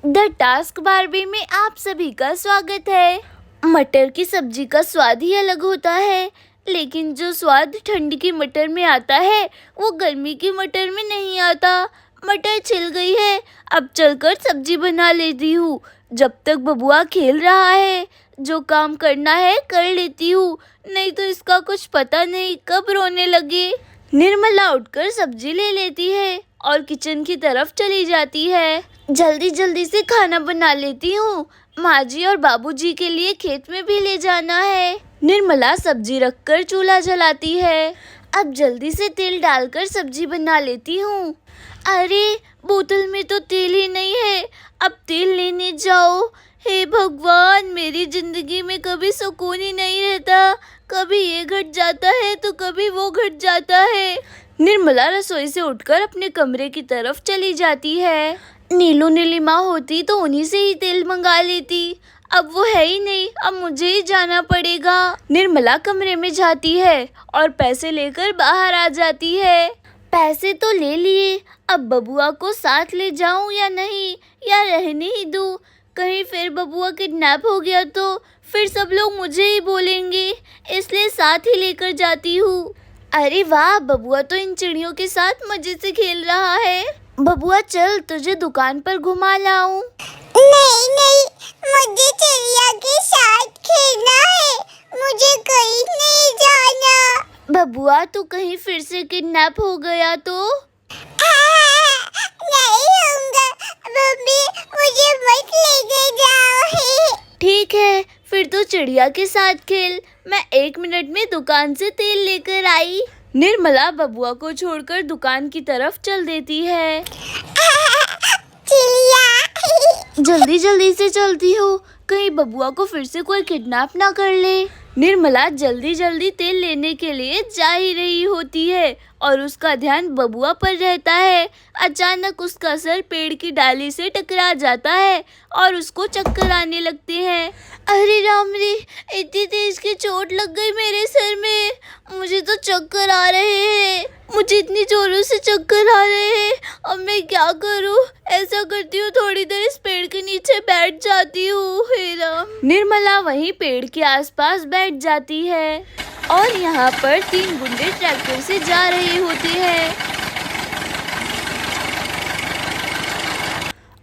The task Barbie में आप सभी का स्वागत है। मटर की सब्जी का स्वाद ही अलग होता है, लेकिन जो स्वाद ठंड की मटर में आता है वो गर्मी की मटर में नहीं आता। मटर छिल गई है, अब चलकर सब्जी बना लेती हूँ। जब तक बबुआ खेल रहा है जो काम करना है कर लेती हूँ, नहीं तो इसका कुछ पता नहीं कब रोने लगे। निर्मला उठकर सब्जी ले लेती है और किचन की तरफ चली जाती है। जल्दी जल्दी से खाना बना लेती हूँ, माँ जी और बाबूजी के लिए खेत में भी ले जाना है। निर्मला सब्जी रखकर चूल्हा जलाती है। अब जल्दी से तेल डालकर सब्जी बना लेती हूँ। अरे बोतल में तो तेल ही नहीं है, अब तेल लेने जाओ। हे भगवान, मेरी जिंदगी में कभी सुकून ही नहीं रहता, कभी ये घट जाता है तो कभी वो घट जाता है। निर्मला रसोई से उठकर अपने कमरे की तरफ चली जाती है। नीलू नीलिमा होती तो उन्हीं से ही तेल मंगा लेती, अब वो है ही नहीं, अब मुझे ही जाना पड़ेगा। निर्मला कमरे में जाती है और पैसे लेकर बाहर आ जाती है। पैसे तो ले लिए, अब बबुआ को साथ ले जाऊं या नहीं, या रहने ही दूं? कहीं फिर बबुआ किडनैप हो गया तो फिर सब लोग मुझे ही बोलेंगे, इसलिए साथ ही लेकर जाती हूँ। अरे वाह, बबुआ तो इन चिड़ियों के साथ मजे से खेल रहा है। बबुआ चल, तुझे दुकान पर घुमा लाऊं। नहीं नहीं, मुझे चिड़िया के साथ खेलना है, मुझे कहीं नहीं जाना। बबुआ तू कहीं फिर से किडनैप हो गया तो? नहीं होऊंगा मम्मी, मुझे मत लेके जाओ। ठीक है, फिर तो चिड़िया के साथ खेल, मैं 1 मिनट में दुकान से तेल लेकर आई। निर्मला बबुआ को छोड़कर दुकान की तरफ चल देती है। चिड़िया जल्दी जल्दी से चलती हो, कहीं बबुआ को फिर से कोई किडनैप ना कर ले। निर्मला जल्दी जल्दी तेल लेने के लिए जा ही रही होती है और उसका ध्यान बबुआ पर रहता है। अचानक उसका सर पेड़ की डाली से टकरा जाता है और उसको चक्कर आने लगते हैं। अरे राम रे, इतनी तेज की चोट लग गई मेरे सर में, मुझे तो चक्कर आ रहे हैं, मुझे इतनी जोरों से चक्कर आ रहे हैं, अब मैं क्या करूं? ऐसा करती हूँ थोड़ी देर इस पेड़ के नीचे बैठ जाती हूँ। हे राम। निर्मला वहीं पेड़ के आसपास बैठ जाती है और यहाँ पर 3 गुंडे ट्रैक्टर से जा रहे होते हैं।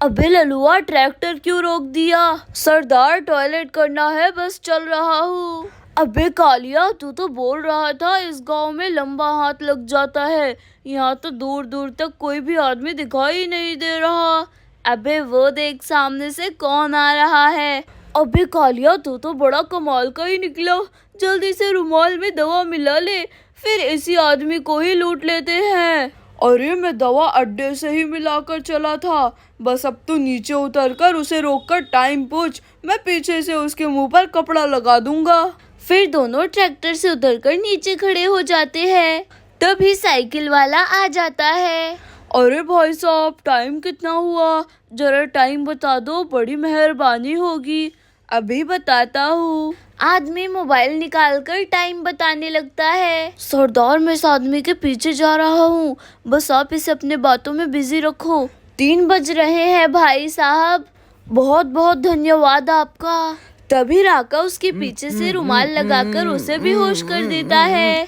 अबे ललुआ, ट्रैक्टर क्यों रोक दिया? सरदार, टॉयलेट करना है, बस चल रहा हूँ। अबे कालिया, तू तो बोल रहा था इस गांव में लंबा हाथ लग जाता है, यहाँ तो दूर दूर तक कोई भी आदमी दिखाई नहीं दे रहा। अबे वो देख, सामने से कौन आ रहा है। अबे कालिया, तू तो बड़ा कमाल का ही निकला, जल्दी से रुमाल में दवा मिला ले, फिर इसी आदमी को ही लूट लेते हैं। अरे मैं दवा अड्डे से ही मिलाकर चला था, बस अब तो नीचे उतरकर उसे रोककर टाइम पूछ, मैं पीछे से उसके मुंह पर कपड़ा लगा दूंगा। फिर दोनों ट्रैक्टर से उतरकर नीचे खड़े हो जाते हैं। तभी साइकिल वाला आ जाता है। अरे भाई साहब, टाइम कितना हुआ? जरा टाइम बता दो, बड़ी मेहरबानी होगी। अभी बताता हूँ। आदमी मोबाइल निकालकर टाइम बताने लगता है। सरदार, मैं इस आदमी के पीछे जा रहा हूँ, बस आप इसे अपने बातों में बिजी रखो। 3 बज रहे हैं भाई साहब, बहुत बहुत धन्यवाद आपका। तभी राका उसके पीछे से रुमाल लगाकर उसे भी होश कर देता है।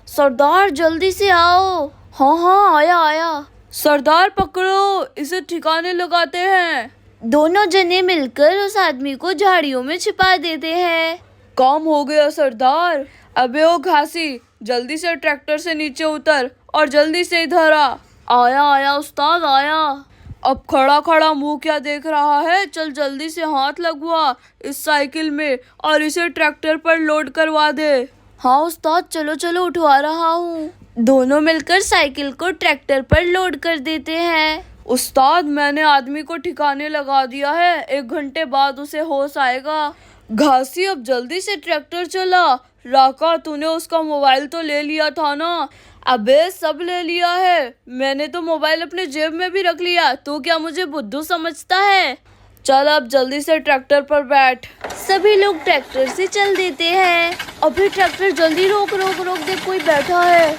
सरदार जल्दी से आओ। हाँ हाँ, आया आया। सरदार पकड़ो, इसे ठिकाने लगाते हैं। दोनों जने मिलकर उस आदमी को झाड़ियों में छिपा देते हैं। काम हो गया सरदार। अबे ओ घासी, जल्दी से ट्रैक्टर से नीचे उतर और जल्दी से इधर आ। आया आया उस्ताद, आया। अब खड़ा खड़ा मुंह क्या देख रहा है, चल जल्दी से हाथ लगवा इस साइकिल में और इसे ट्रैक्टर पर लोड करवा दे। हाँ उस्ताद, चलो चलो, उठवा रहा हूँ। दोनों मिलकर साइकिल को ट्रैक्टर पर लोड कर देते हैं। उस्ताद, मैंने आदमी को ठिकाने लगा दिया है, 1 घंटे बाद उसे होश आएगा। घासी, अब जल्दी से ट्रैक्टर चला। राका, तूने उसका मोबाइल तो ले लिया था ना? अबे सब ले लिया है, मैंने तो मोबाइल अपने जेब में भी रख लिया, तू क्या मुझे बुद्धू समझता है? चल अब जल्दी से ट्रैक्टर पर बैठ। सभी लोग ट्रैक्टर से चल देते हैं। अबे ट्रैक्टर जल्दी रोक रोक रोक, देख कोई बैठा है।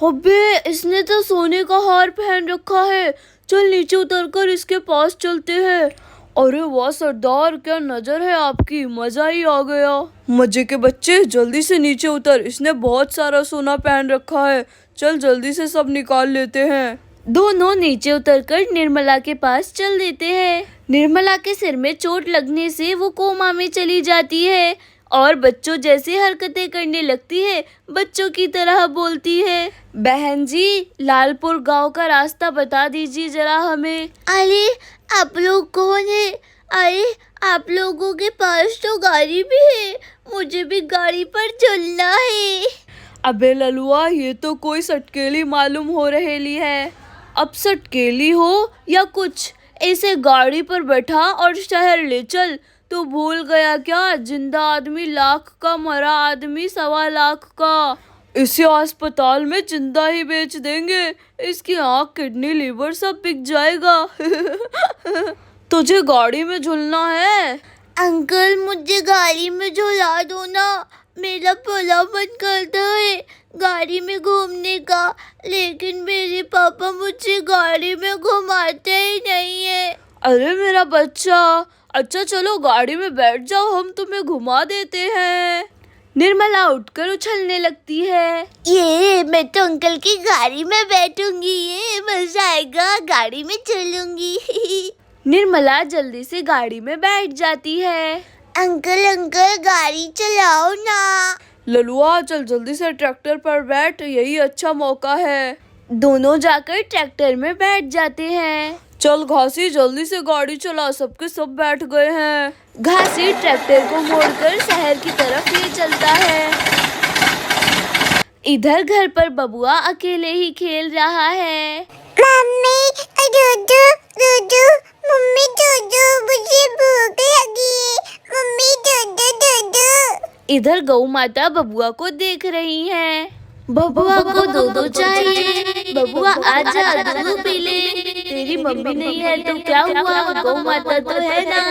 अबे इसने तो सोने का हार पहन रखा है, चल नीचे उतरकर इसके पास चलते हैं। अरे वाह सरदार, क्या नजर है आपकी, मजा ही आ गया। मजे के बच्चे जल्दी से नीचे उतर, इसने बहुत सारा सोना पहन रखा है। चल जल्दी से सब निकाल लेते हैं। दोनों नीचे उतरकर निर्मला के पास चल देते हैं। निर्मला के सिर में चोट लगने से वो कोमा में चली जाती है और बच्चों जैसी हरकतें करने लगती है, बच्चों की तरह बोलती है। बहन जी, लालपुर गांव का रास्ता बता दीजिए जरा हमें। अरे आप लोग कौन है? अरे आप लोगों के पास तो गाड़ी भी है, मुझे भी गाड़ी पर चलना है। अबे ललुआ, ये तो कोई सटकेली मालूम हो रहेली है। अब सटकेली हो या कुछ, ऐसे गाड़ी पर बैठा और शहर ले चल। तो भूल गया क्या, जिंदा आदमी लाख का, मरा आदमी 1.25 लाख का। इसे अस्पताल में जिंदा ही बेच देंगे, इसकी आँख, किडनी, लीवर सब बिक जाएगा। तुझे गाड़ी में झूलना है? अंकल मुझे गाड़ी में झुला दो ना, मेरा बड़ा मन करता है गाड़ी में घूमने का, लेकिन मेरे पापा मुझे गाड़ी में घुमाते ही नहीं है। अरे मेरा बच्चा, अच्छा चलो गाड़ी में बैठ जाओ, हम तुम्हें घुमा देते हैं। निर्मला उठकर उछलने लगती है। ये मैं तो अंकल की गाड़ी में बैठूंगी, ये मजा आएगा, गाड़ी में चलूंगी। निर्मला जल्दी से गाड़ी में बैठ जाती है। अंकल अंकल गाड़ी चलाओ ना। ललुआ चल जल्दी से ट्रैक्टर पर बैठ, यही अच्छा मौका है। दोनों जाकर ट्रैक्टर में बैठ जाते हैं। चल घासी जल्दी से गाड़ी चला, सबके सब बैठ गए हैं। घासी ट्रैक्टर को मोड़कर शहर की तरफ ले चलता है। इधर घर पर बबुआ अकेले ही खेल रहा है। मम्मी दूधू दूधू, मम्मी दूधू, मुझे भूख लगी है, मम्मी दूधू दूधू। इधर गौ माता बबुआ को देख रही है। बबुआ को दूध चाहिए, बबुआ आजा दूध पी ले। तेरी मम्मी नहीं है तो क्या हुआ, गौ माता तो है ना,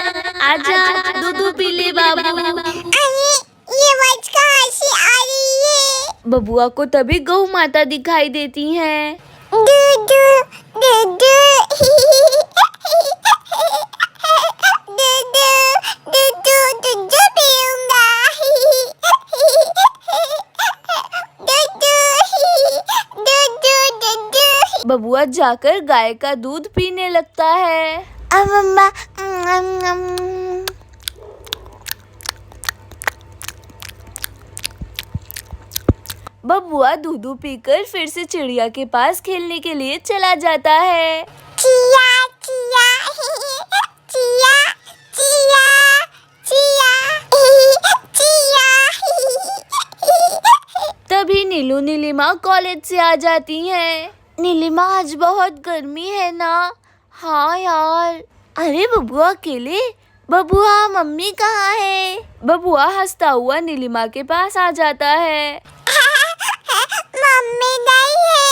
आजा दूध पी ले बाबू। अरे ये आवाज कहाँ से आ रही है? बबुआ को तभी गौ माता दिखाई देती हैं। दूधू दूधू, दूधू दूधू दूधू पीऊंगा। बबुआ जाकर गाय का दूध पीने लगता है। मम्मा बबुआ दूध पीकर फिर से चिड़िया के पास खेलने के लिए चला जाता है। Chia chia chia chia chia chia. तभी नीलू नीलिमा कॉलेज से आ जाती हैं। नीलिमा आज बहुत गर्मी है ना? हाँ यार। अरे बबुआ अकेले? बबुआ मम्मी कहाँ है? बबुआ हंसता हुआ नीलिमा के पास आ जाता है। मम्मी नहीं है,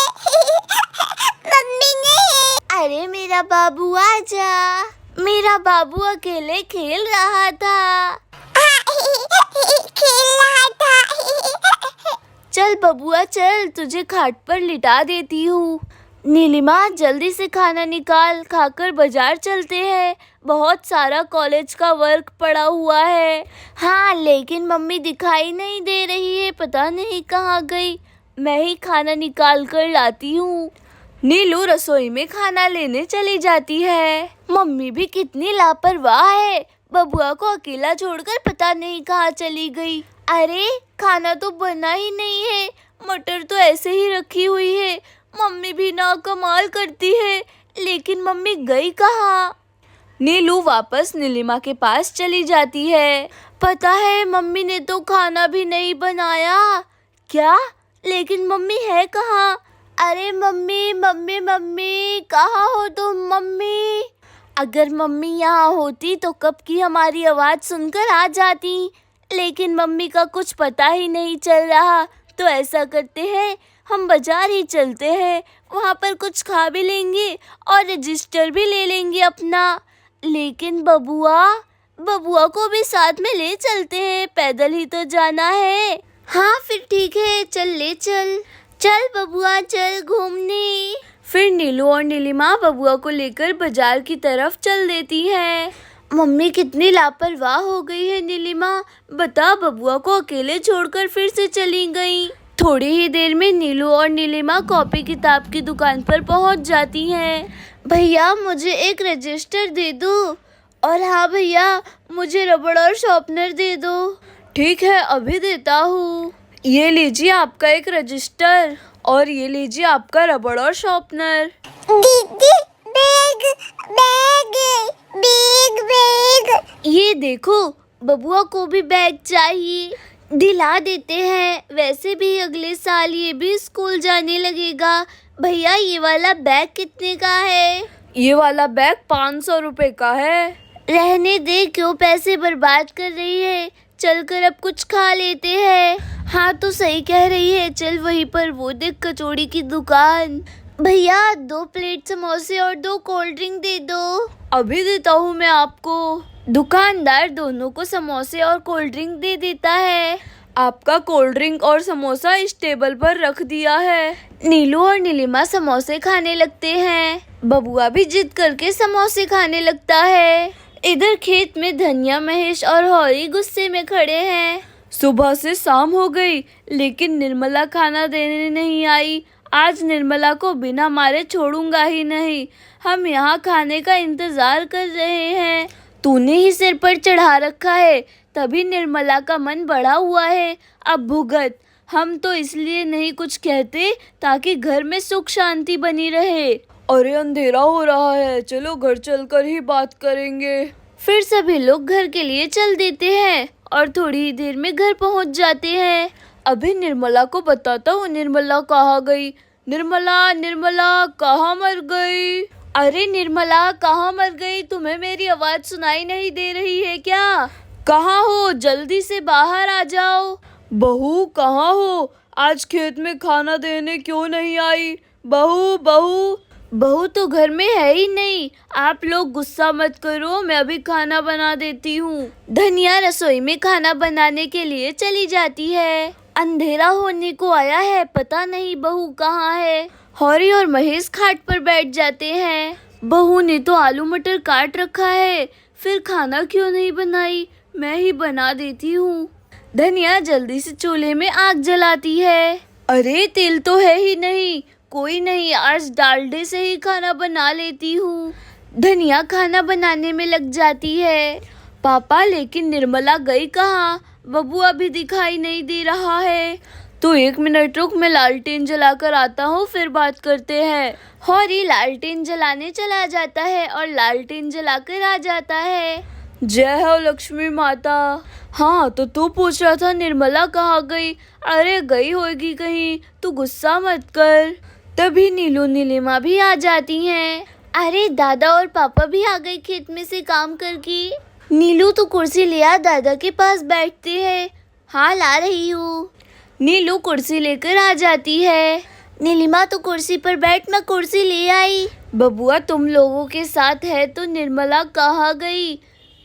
मम्मी नहीं है। अरे मेरा बाबू आजा। मेरा बाबू अकेले खेल रहा था। खेल रहा था। चल बबुआ चल, तुझे खाट पर लिटा देती हूँ। नीलिमा जल्दी से खाना निकाल, खाकर बाजार चलते हैं, बहुत सारा कॉलेज का वर्क पड़ा हुआ है। हाँ लेकिन मम्मी दिखाई नहीं दे रही है, पता नहीं कहाँ गई। मैं ही खाना निकाल कर लाती हूँ। नीलू रसोई में खाना लेने चली जाती है। मम्मी भी कितनी लापरवाह है, बबुआ को अकेला छोड़कर पता नहीं कहाँ चली गई। अरे खाना तो बना ही नहीं है, मटर तो ऐसे ही रखी हुई है। मम्मी भी ना कमाल करती है, लेकिन मम्मी गई कहाँ? नीलू वापस नीलिमा के पास चली जाती है। पता है मम्मी ने तो खाना भी नहीं बनाया। क्या? लेकिन मम्मी है कहाँ? अरे मम्मी मम्मी मम्मी, कहाँ हो तुम मम्मी? अगर मम्मी यहाँ होती तो कब की हमारी आवाज़ सुनकर आ जाती, लेकिन मम्मी का कुछ पता ही नहीं चल रहा। तो ऐसा करते हैं, हम बाजार ही चलते हैं, वहाँ पर कुछ खा भी लेंगे और रजिस्टर भी ले लेंगे अपना। लेकिन बबुआ को भी साथ में ले चलते हैं, पैदल ही तो जाना है। हाँ फिर ठीक है, चल ले चल। चल बबुआ चल घूमने। फिर नीलू और नीलिमा बबुआ को लेकर बाजार की तरफ चल देती हैं। मम्मी कितनी लापरवाह हो गई है नीलिमा, बता, बबुआ को अकेले छोड़कर फिर से चली गई। थोड़ी ही देर में नीलू और नीलिमा कॉपी किताब की दुकान पर पहुंच जाती हैं। भैया मुझे एक रजिस्टर दे दो, और हाँ भैया मुझे रबड़ और शॉर्पनर दे दो। ठीक है, अभी देता हूँ। ये लीजिए आपका एक रजिस्टर और ये लीजिए आपका रबड़ और शॉर्पनर। दीदी बैग बैग बैग बैग। ये देखो, बबुआ को भी बैग चाहिए, दिला देते हैं। वैसे भी अगले साल ये भी स्कूल जाने लगेगा। भैया ये वाला बैग कितने का है? ये वाला बैग 500 रुपए का है। रहने दे, क्यों पैसे बर्बाद कर रही है, चलकर अब कुछ खा लेते हैं। हाँ तो सही कह रही है, चल वहीं पर वो देख कचौड़ी की दुकान। भैया 2 प्लेट समोसे और 2 कोल्ड ड्रिंक दे दो। अभी देता हूँ मैं आपको। दुकानदार दोनों को समोसे और कोल्ड ड्रिंक दे देता है। आपका कोल्ड ड्रिंक और समोसा इस टेबल पर रख दिया है। नीलू और नीलिमा समोसे खाने लगते हैं। बबुआ भी जिद करके समोसे खाने लगता है। इधर खेत में धनिया, महेश और हौरी गुस्से में खड़े हैं। सुबह से शाम हो गई लेकिन निर्मला खाना देने नहीं आई। आज निर्मला को बिना मारे छोड़ूंगा ही नहीं। हम यहाँ खाने का इंतजार कर रहे हैं। तूने ही सिर पर चढ़ा रखा है, तभी निर्मला का मन बढ़ा हुआ है। अब भुगत। हम तो इसलिए नहीं कुछ कहते ताकि घर में सुख शांति बनी रहे। अरे अंधेरा हो रहा है, चलो घर चलकर ही बात करेंगे। फिर सभी लोग घर के लिए चल देते हैं और थोड़ी ही देर में घर पहुंच जाते हैं। अभी निर्मला को बताता हूँ निर्मला कहाँ गई। निर्मला, निर्मला कहाँ मर गई? अरे निर्मला कहाँ मर गई? तुम्हें मेरी आवाज सुनाई नहीं दे रही है क्या? कहाँ हो? जल्दी से बाहर आ जाओ। बहू कहाँ हो? आज खेत में खाना देने क्यों नहीं आई? बहू, बहू। बहू तो घर में है ही नहीं। आप लोग गुस्सा मत करो, मैं अभी खाना बना देती हूँ। धनिया रसोई में खाना बनाने के लिए चली जाती है। अंधेरा होने को आया है, पता नहीं बहू कहाँ है। हौरी और महेश खाट पर बैठ जाते हैं। बहू ने तो आलू मटर काट रखा है, फिर खाना क्यों नहीं बनाई? मैं ही बना देती हूँ। धनिया जल्दी से चूल्हे में आग जलाती है। अरे तेल तो है ही नहीं। कोई नहीं, आज डालडे से ही खाना बना लेती हूँ। धनिया खाना बनाने में लग जाती है। पापा, लेकिन निर्मला गई कहाँ? बबू अभी दिखाई नहीं दे रहा है। तो 1 मिनट रुक, मैं लालटेन जलाकर आता हूँ, फिर बात करते हैं। हौरी लालटेन जलाने चला जाता है और लालटेन जलाकर आ जाता है। जय हो लक्ष्मी माता। हाँ तो तू पूछ रहा था निर्मला कहाँ गई? अरे गई होगी कहीं, तू गुस्सा मत कर। तभी नीलू नीलिमा भी आ जाती हैं। अरे दादा और पापा भी आ गए खेत में से काम करके। नीलू तो कुर्सी ले आ, दादा के पास बैठते हैं। हाँ ला रही हूँ। नीलू कुर्सी लेकर आ जाती है। नीलिमा तो कुर्सी पर बैठ, मैं कुर्सी ले आई। बबुआ तुम लोगों के साथ है तो निर्मला कहाँ गई?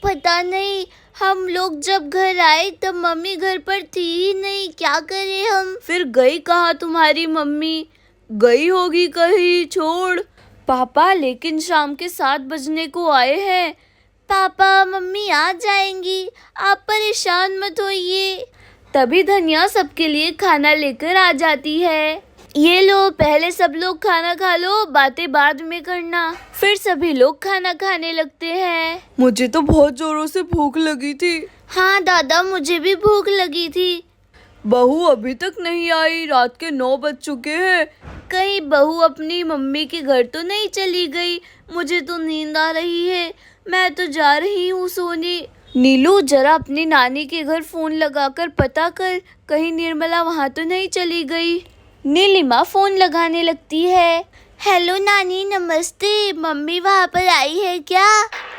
पता नहीं, हम लोग जब घर आए तब मम्मी घर पर थी ही नहीं, क्या करें हम। फिर गई कहाँ तुम्हारी मम्मी? गई होगी कहीं, छोड़। पापा लेकिन शाम के 7 बजने को आए हैं। पापा मम्मी आ जाएंगी, आप परेशान मत होइए। तभी धनिया सबके लिए खाना लेकर आ जाती है। ये लो, पहले सब लोग खाना खा लो, बातें बाद में करना। फिर सभी लोग खाना खाने लगते हैं। मुझे तो बहुत जोरों से भूख लगी थी। हाँ दादा, मुझे भी भूख लगी थी। बहू अभी तक नहीं आई, रात के 9 बज चुके हैं। कहीं बहू अपनी मम्मी के घर तो नहीं चली गई? मुझे तो नींद आ रही है, मैं तो जा रही हूँ सोने। नीलू जरा अपनी नानी के घर फोन लगाकर पता कर, कहीं निर्मला वहाँ तो नहीं चली गई। नीलिमा फोन लगाने लगती है। हेलो नानी, नमस्ते। मम्मी वहाँ पर आई है क्या?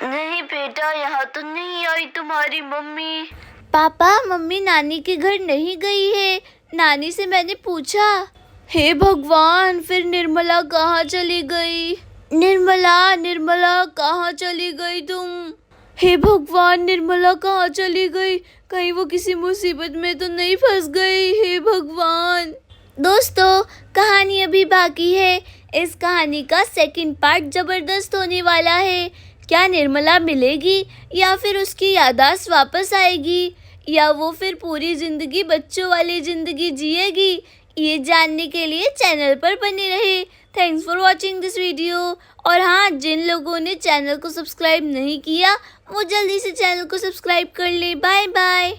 नहीं बेटा, यहाँ तो नहीं आई तुम्हारी मम्मी। पापा मम्मी नानी के घर नहीं गई है, नानी से मैंने पूछा। हे भगवान, फिर निर्मला कहाँ चली गई? निर्मला, निर्मला कहाँ चली गई तुम? हे भगवान, निर्मला कहाँ चली गई? कहीं वो किसी मुसीबत में तो नहीं फंस गई? हे भगवान। दोस्तों, कहानी अभी बाकी है। इस कहानी का सेकंड पार्ट जबरदस्त होने वाला है। क्या निर्मला मिलेगी या फिर उसकी याददाश्त वापस आएगी या वो फिर पूरी जिंदगी बच्चों वाली जिंदगी जिएगी? ये जानने के लिए चैनल पर बने रहे। Thanks for watching this video. और हाँ, जिन लोगों ने चैनल को सब्सक्राइब नहीं किया वो जल्दी से चैनल को सब्सक्राइब कर ले। Bye bye.